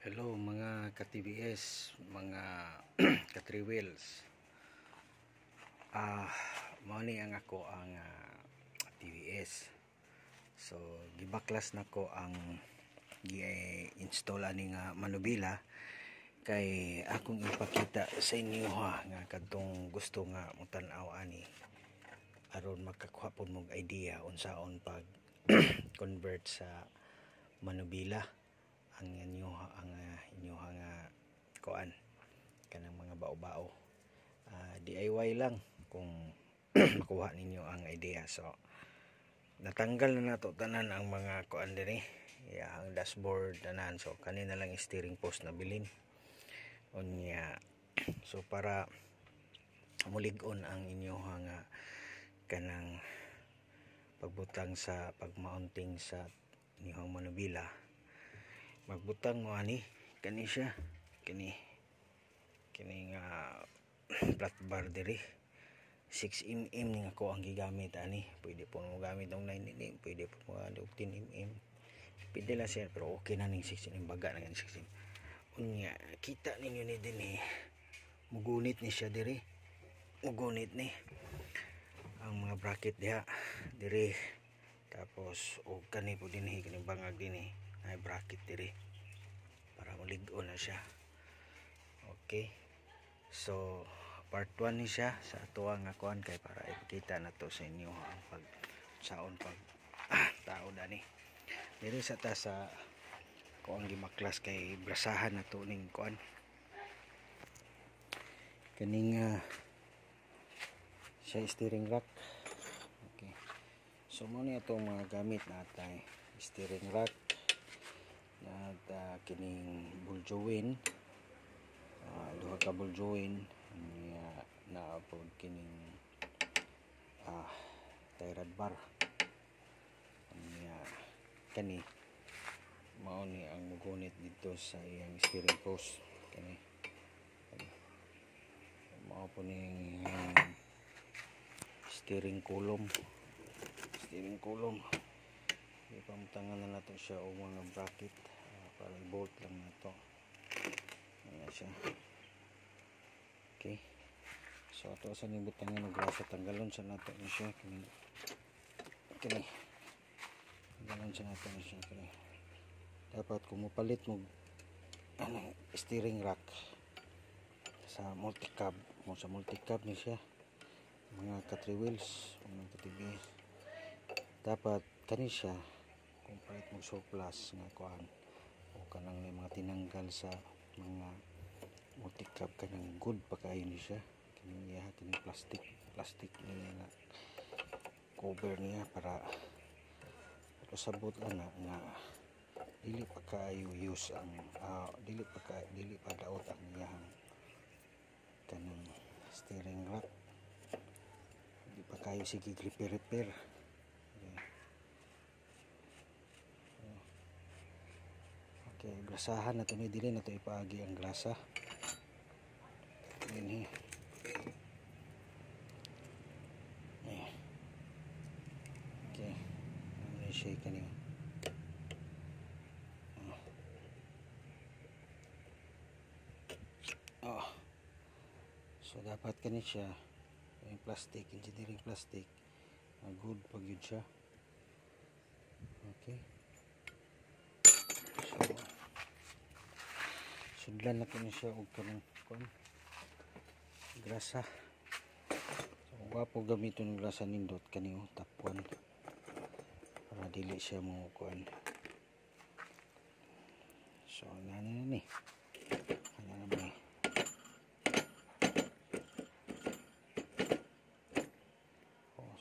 Hello mga ka-TBS, mga ka-3 wheels. Mao ni ang ako ang TBS. So gibaklas nako ang gi-install ani nga manubila kay akong ipakita sa inyo nga kadtong gusto nga mutan-aw ani aron makakuha pod mog idea unsaon pag convert sa manubila ang inyo nga kuan kanang mga bao-bao. DIY lang kung makuha ninyo ang idea. So natanggal na nato tanan ang mga kuan diri, ang dashboard tanan. So kanina lang steering post na bilin unya. So para mulig-on ang inyo nga kanang pagbutang sa pagmounting sa inyong manubila, magbutang mo ani kani siya, kini nga flat bar diri 6mm nga ko ang gigamit ani. Pwede po mo gamit og 9mm, pwede po mo og 10mm, pwede lang siya, pero okay na ning 6mm, baga na ning 6mm. Unya kita ninyo ni dinhi, mugunit ni siya diri, mugunit ni ang mga bracket diha diri, tapos og kani po dinhi, kani bangag dinhi ay bracket diri para malig-on na siya. Okay, so part 1 ni siya sa atuwa nga kuan kay para ipakita na to sa inyo ang pagsaon pag tao dani diri sa ta sa kuan gimaklas kay brasahan na to ning kuan kaning siya steering rack. Okay, so mo ni atong mga gamit natay steering rack at kining ball joint, duha ka ball joint na pod kining tie rod bar. Kani mao ni ang mugunit dito sa iyang steering post. Kani mao po ning steering column. Ipamutangan na nato siya o mga bracket para i-bolt lang nato. Ayan siya. Okay, so ato sa ning butangan og grasa, tanggalon sa nato ni siya kini tanggalon sa nato ni siya kini. Dapat kung mupalit mo steering rack sa multi-cab ni siya mga ka-3 wheels, mga ka-TBS, dapat kani siya kung palit mo surplus nga kuan o kanang may mga tinanggal sa mga multi-cab, kanang good pa kayo ni siya kining plastic niya nga cover niya para sabot lang nga dili pa kayo use ang dili pa daot ang iyang kanang steering rack, di pa kayo sige repair. Okay, grasahan na ito ni dili na ito ipaagi ang grasa dinhi. Okay, ano siya kani. So dapat kani siya yung plastic, engineering plastic, good pag yun siya. Okay, so sudlan na kani siya og kanang grasa. So wapo gamiton ng grasa nindot kani top 1 para dili siya mo kuan. So na ni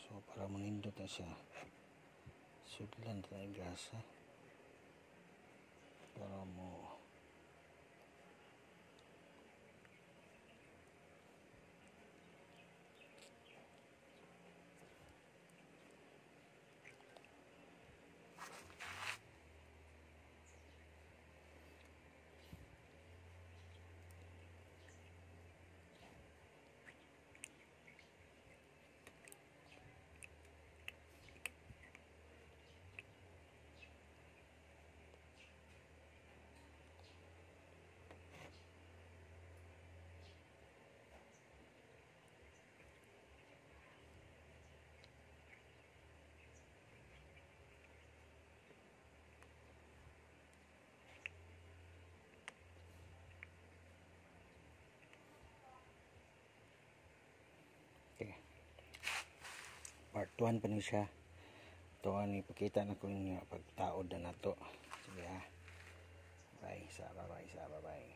so para manindot na siya, sudlan tayo grasa para mo part 1 pa ni siya. Ito ni pakita na ko yung pagtaod na nato. Sige ha. Bye sa bye.